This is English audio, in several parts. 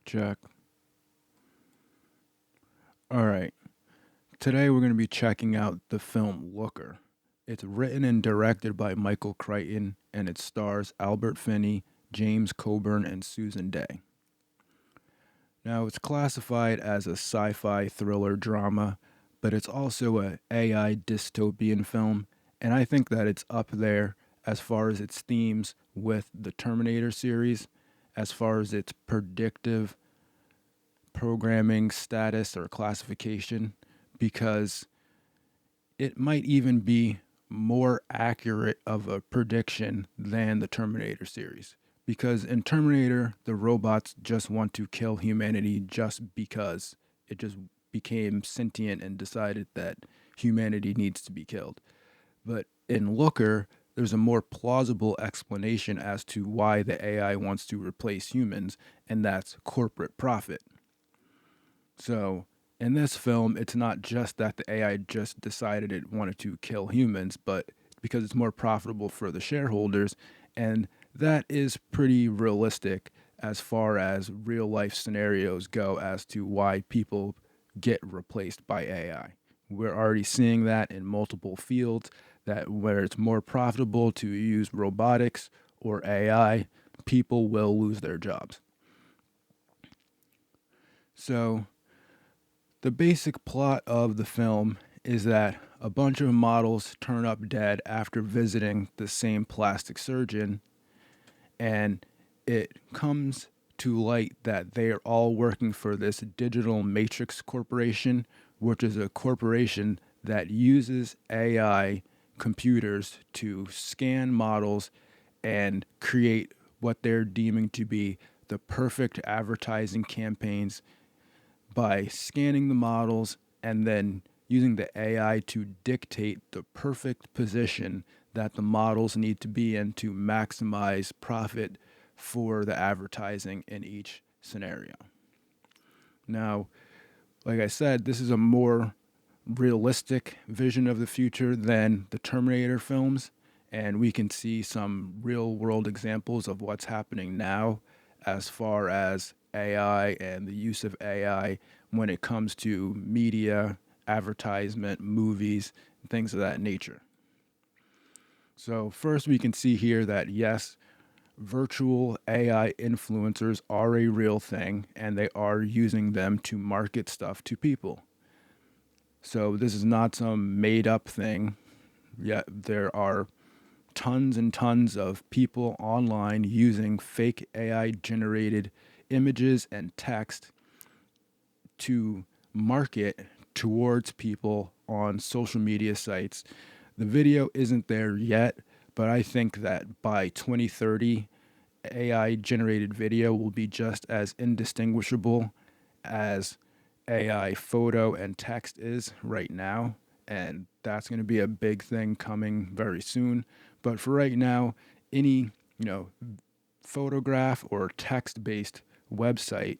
Check, check. All right. Today we're going to be checking out the film Looker. It's written and directed by Michael Crichton, and it stars Albert Finney, James Coburn, and Susan Day. Now, it's classified as a sci fi thriller drama, but it's also a AI dystopian film, and I think that it's up there as far as its themes with the Terminator series, as far as its predictive programming status or classification, because it might even be more accurate of a prediction than the Terminator series. Because in Terminator, the robots just want to kill humanity just because it just became sentient and decided that humanity needs to be killed. But in Looker, there's a more plausible explanation as to why the AI wants to replace humans, and that's corporate profit. So in this film, it's not just that the AI just decided it wanted to kill humans, but because it's more profitable for the shareholders. And that is pretty realistic as far as real life scenarios go as to why people get replaced by AI. We're already seeing that in multiple fields that where it's more profitable to use robotics or AI, people will lose their jobs. So the basic plot of the film is that a bunch of models turn up dead after visiting the same plastic surgeon, and it comes to light that they are all working for this Digital Matrix Corporation, which is a corporation that uses AI computers to scan models and create what they're deeming to be the perfect advertising campaigns by scanning the models and then using the AI to dictate the perfect position that the models need to be in to maximize profit for the advertising in each scenario. Now, like I said, this is a more realistic vision of the future than the Terminator films, and we can see some real world examples of what's happening now as far as AI and the use of AI when it comes to media, advertisement, movies, things of that nature. So, first, we can see here that yes, virtual AI influencers are a real thing and they are using them to market stuff to people. So, this is not some made up thing. Yet, there are tons and tons of people online using fake AI generated images and text to market towards people on social media sites. The video isn't there yet, but I think that by 2030, AI generated video will be just as indistinguishable as AI photo and text is right now. And that's going to be a big thing coming very soon. But for right now, any, you know, photograph or text based website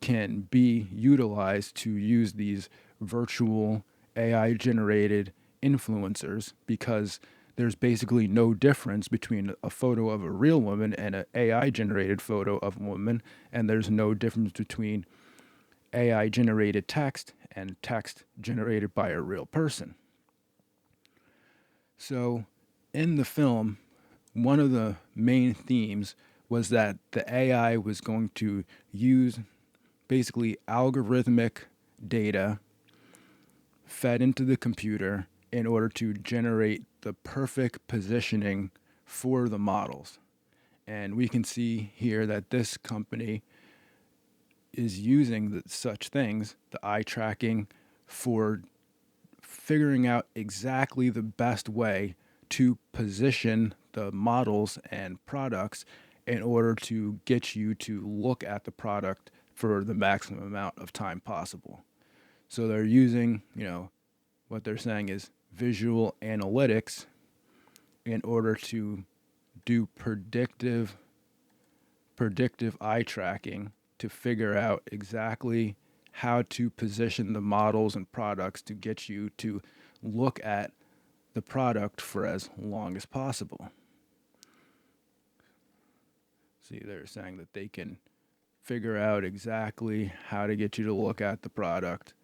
can be utilized to use these virtual AI generated influencers because there's basically no difference between a photo of a real woman and an AI generated photo of a woman, and there's no difference between AI generated text and text generated by a real person. So, in the film, one of the main themes was that the AI was going to use basically algorithmic data fed into the computer in order to generate the perfect positioning for the models. And we can see here that this company is using such things, the eye tracking, for figuring out exactly the best way to position the models and products in order to get you to look at the product for the maximum amount of time possible. So they're using, what they're saying is visual analytics in order to do predictive eye tracking to figure out exactly how to position the models and products to get you to look at the product for as long as possible. See, they're saying that they can figure out exactly how to get you to look at the product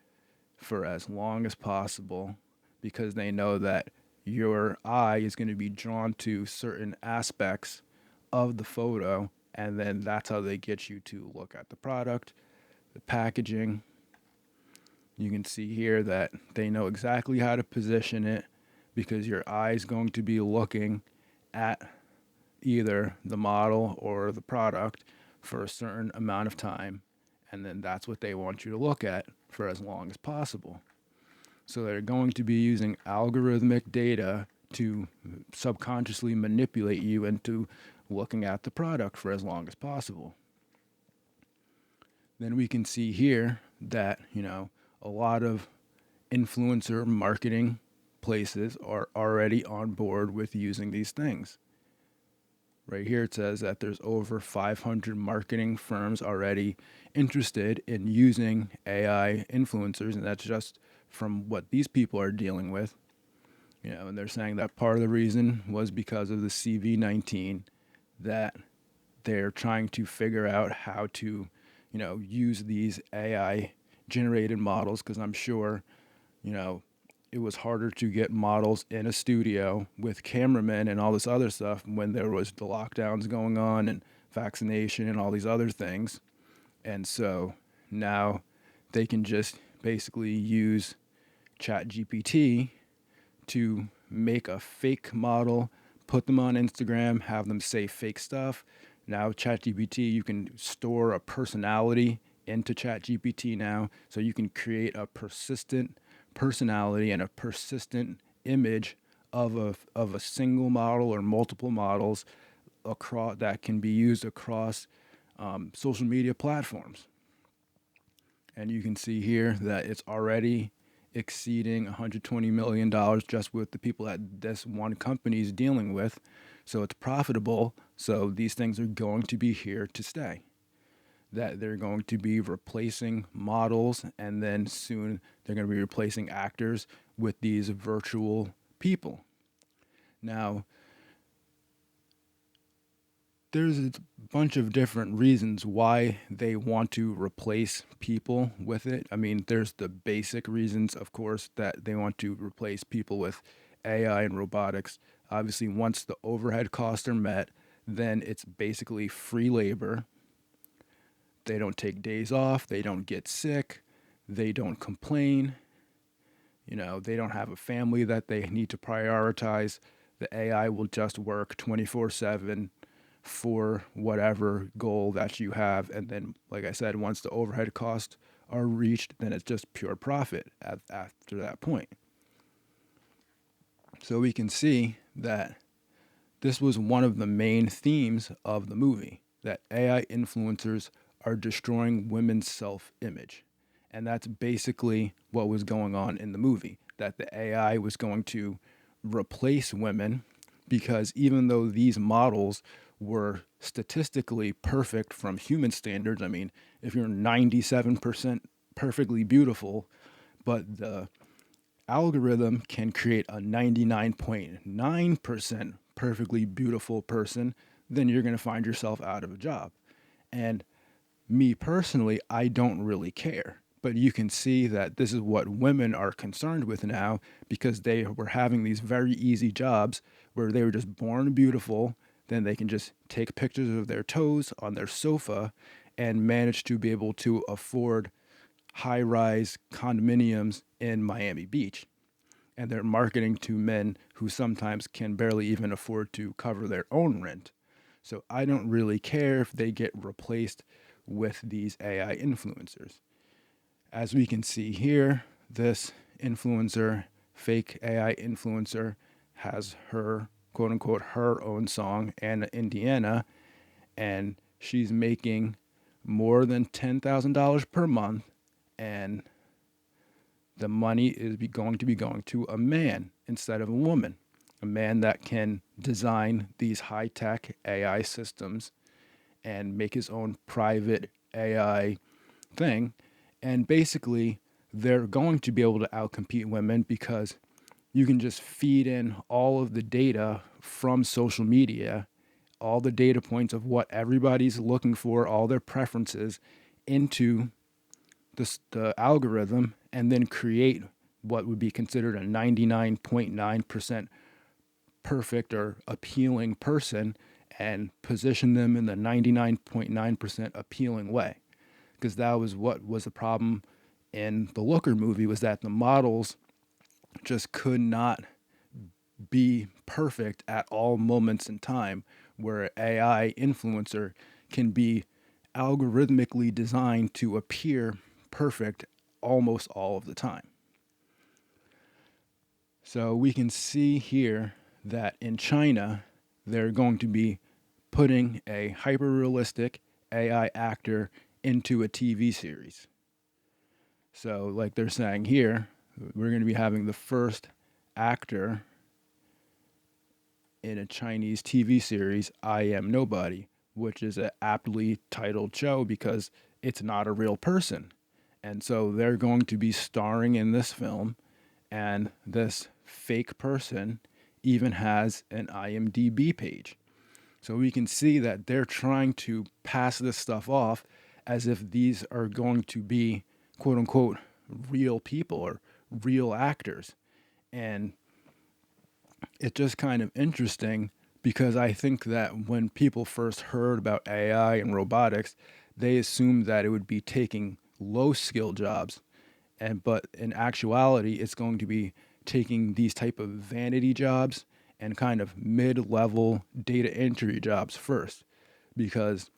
for as long as possible because they know that your eye is going to be drawn to certain aspects of the photo, and then that's how they get you to look at the product, the packaging. You can see here that they know exactly how to position it because your eye is going to be looking at either the model or the product for a certain amount of time, and then that's what they want you to look at for as long as possible. So they're going to be using algorithmic data to subconsciously manipulate you into looking at the product for as long as possible. Then we can see here that, a lot of influencer marketing places are already on board with using these things. Right here it says that there's over 500 marketing firms already interested in using AI influencers, and that's just from what these people are dealing with. And they're saying that part of the reason was because of the CV-19, that they're trying to figure out how to, use these AI generated models, because I'm sure, you know, it was harder to get models in a studio with cameramen and all this other stuff when there was the lockdowns going on and vaccination and all these other things. And so now they can just basically use ChatGPT to make a fake model, put them on Instagram, have them say fake stuff. Now ChatGPT, you can store a personality into ChatGPT now, so you can create a persistent personality and a persistent image of a single model or multiple models across that can be used across social media platforms. And you can see here that it's already exceeding $120 million just with the people that this one company is dealing with. So it's profitable. So these things are going to be here to stay. That they're going to be replacing models, and then soon they're going to be replacing actors with these virtual people. Now, there's a bunch of different reasons why they want to replace people with it. I mean, there's the basic reasons, of course, that they want to replace people with AI and robotics. Obviously, once the overhead costs are met, then it's basically free labor. They don't take days off, they don't get sick, they don't complain. They don't have a family that they need to prioritize. The AI will just work 24/7 for whatever goal that you have. And then, like I said, once the overhead costs are reached, then it's just pure profit after that point. So we can see that this was one of the main themes of the movie, that AI influencers are destroying women's self-image. And that's basically what was going on in the movie, that the AI was going to replace women because even though these models were statistically perfect from human standards, I mean, if you're 97% perfectly beautiful, but the algorithm can create a 99.9% perfectly beautiful person, then you're going to find yourself out of a job. And me personally, I don't really care. But you can see that this is what women are concerned with now because they were having these very easy jobs where they were just born beautiful. Then they can just take pictures of their toes on their sofa and manage to be able to afford high-rise condominiums in Miami Beach. And they're marketing to men who sometimes can barely even afford to cover their own rent. So I don't really care if they get replaced with these AI influencers. As we can see here, this influencer, fake AI influencer, has her, quote unquote, her own song, Anna Indiana, and she's making more than $10,000 per month, and the money is going to be going to a man instead of a woman, a man that can design these high-tech AI systems and make his own private AI thing. And basically, they're going to be able to outcompete women because you can just feed in all of the data from social media all the data points of what everybody's looking for, all their preferences, into the algorithm, and then create what would be considered a 99.9% perfect or appealing person and position them in the 99.9% appealing way. Because that was what was the problem in the Looker movie, was that the models just could not be perfect at all moments in time, where an AI influencer can be algorithmically designed to appear perfect almost all of the time. So we can see here that in China, they're going to be putting a hyper realistic AI actor into a TV series. So, like they're saying here, we're going to be having the first actor in a Chinese TV series, I Am Nobody, which is an aptly titled show because it's not a real person. And so they're going to be starring in this film, and this fake person even has an IMDb page. So we can see that they're trying to pass this stuff off as if these are going to be quote unquote real people or real actors. And it's just kind of interesting because I think that when people first heard about AI and robotics, they assumed that it would be taking low skill jobs. But in actuality, it's going to be taking these type of vanity jobs and kind of mid-level data entry jobs first. Because,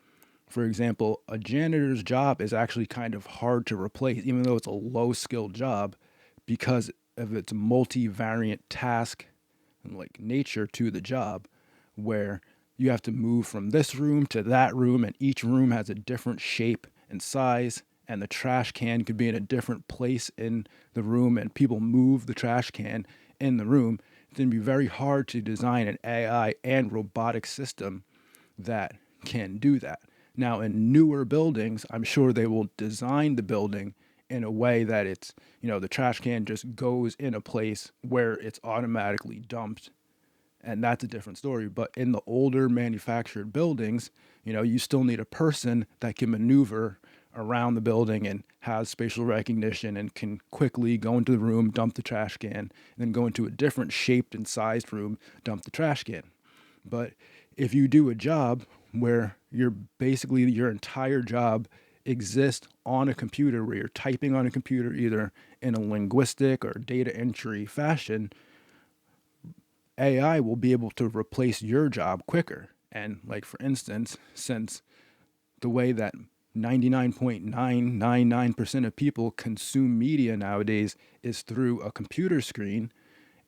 for example, a janitor's job is actually kind of hard to replace, even though it's a low-skilled job, because of its multivariant task and like nature to the job, where you have to move from this room to that room, and each room has a different shape and size, and the trash can could be in a different place in the room, and people move the trash can in the room. It's going to be very hard to design an AI and robotic system that can do that. Now, in newer buildings, I'm sure they will design the building in a way that it's, the trash can just goes in a place where it's automatically dumped. And that's a different story. But in the older manufactured buildings, you still need a person that can maneuver around the building and has spatial recognition and can quickly go into the room, dump the trash can, and then go into a different shaped and sized room, dump the trash can. But if you do a job where your entire job exists on a computer, where you're typing on a computer either in a linguistic or data entry fashion, AI will be able to replace your job quicker. And like, for instance, since the way that 99.999% of people consume media nowadays is through a computer screen,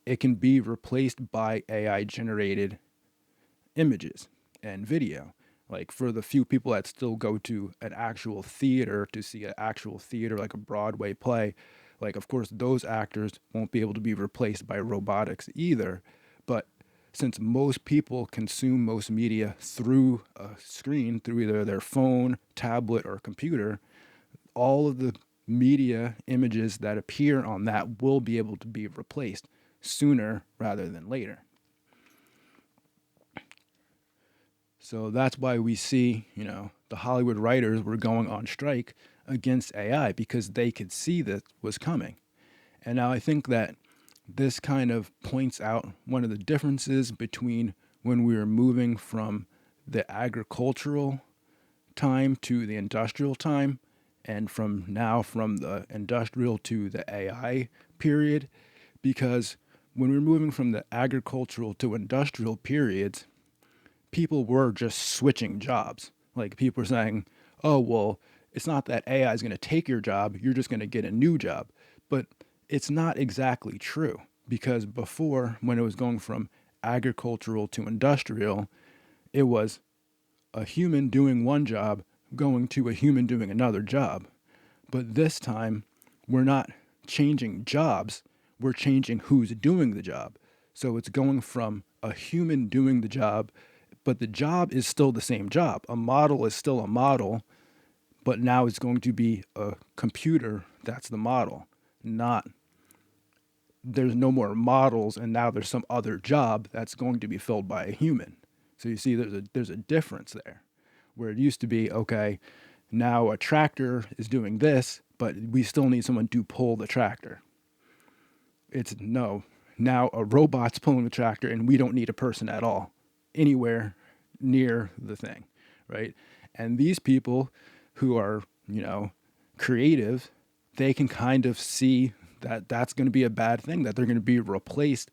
it can be replaced by AI generated images and video. Like, for the few people that still go to an actual theater to see an actual theater, like a Broadway play, like, of course, those actors won't be able to be replaced by robotics either. But since most people consume most media through a screen, through either their phone, tablet, or computer, all of the media images that appear on that will be able to be replaced sooner rather than later. So that's why we see, the Hollywood writers were going on strike against AI, because they could see that was coming. And now I think that this kind of points out one of the differences between when we were moving from the agricultural time to the industrial time, and from the industrial to the AI period. Because when we're moving from the agricultural to industrial periods, people were just switching jobs. Like, people were saying, oh, well, it's not that AI is going to take your job, you're just going to get a new job. But it's not exactly true, because before, when it was going from agricultural to industrial, it was a human doing one job going to a human doing another job. But this time, we're not changing jobs, we're changing who's doing the job. So it's going from a human doing the job, but the job is still the same job. A model is still a model, but now it's going to be a computer that's the model. Not, there's no more models, and now there's some other job that's going to be filled by a human. So you see there's a difference there, where it used to be, okay, now a tractor is doing this, but we still need someone to pull the tractor. It's no, now a robot's pulling the tractor and we don't need a person at all anywhere near the thing, right? And these people who are, creative, they can kind of see that that's going to be a bad thing, that they're going to be replaced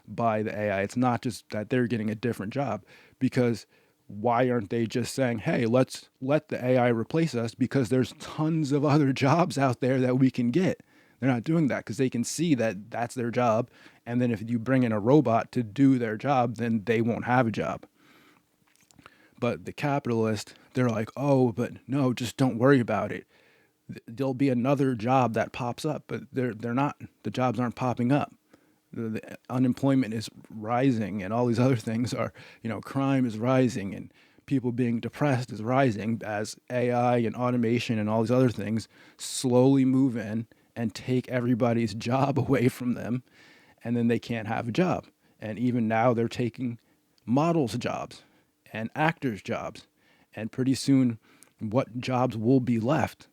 by the AI. It's not just that they're getting a different job, because why aren't they just saying, hey, let's let the AI replace us, because there's tons of other jobs out there that we can get. They're not doing that because they can see that that's their job. And then if you bring in a robot to do their job, then they won't have a job. But the capitalist, they're like, oh, but no, just don't worry about it. There'll be another job that pops up, but they're not. The jobs aren't popping up. The unemployment is rising, and all these other things are, crime is rising, and people being depressed is rising as AI and automation and all these other things slowly move in and take everybody's job away from them, and then they can't have a job. And even now, they're taking models' jobs and actors' jobs, and pretty soon, what jobs will be left?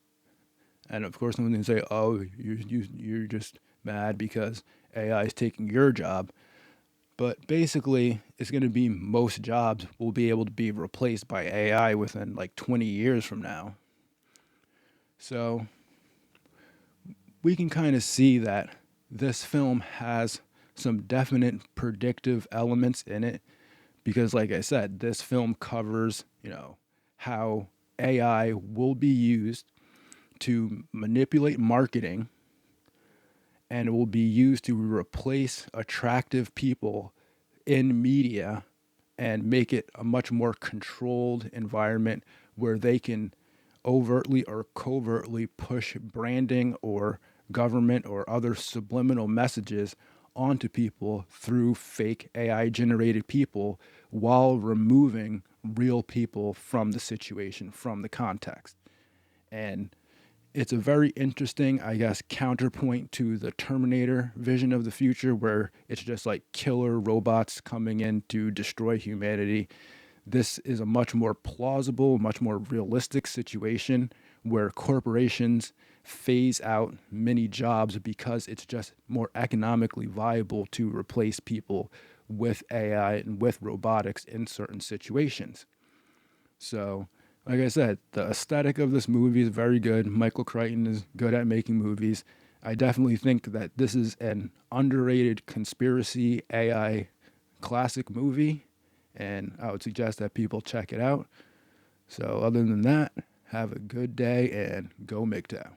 And of course, someone's going to say, "Oh, you're just mad because AI is taking your job." But basically, it's going to be most jobs will be able to be replaced by AI within like 20 years from now. So we can kind of see that this film has some definite predictive elements in it, because like I said, this film covers, how AI will be used to manipulate marketing, and it will be used to replace attractive people in media and make it a much more controlled environment where they can overtly or covertly push branding or government or other subliminal messages onto people through fake AI generated people, while removing real people from the situation, from the context. And it's a very interesting, I guess, counterpoint to the Terminator vision of the future, where it's just like killer robots coming in to destroy humanity. This is a much more plausible, much more realistic situation where corporations phase out many jobs because it's just more economically viable to replace people with AI and with robotics in certain situations. So, like I said, the aesthetic of this movie is very good. Michael Crichton is good at making movies. I definitely think that this is an underrated conspiracy AI classic movie, and I would suggest that people check it out. So, other than that, have a good day and go MGTOW.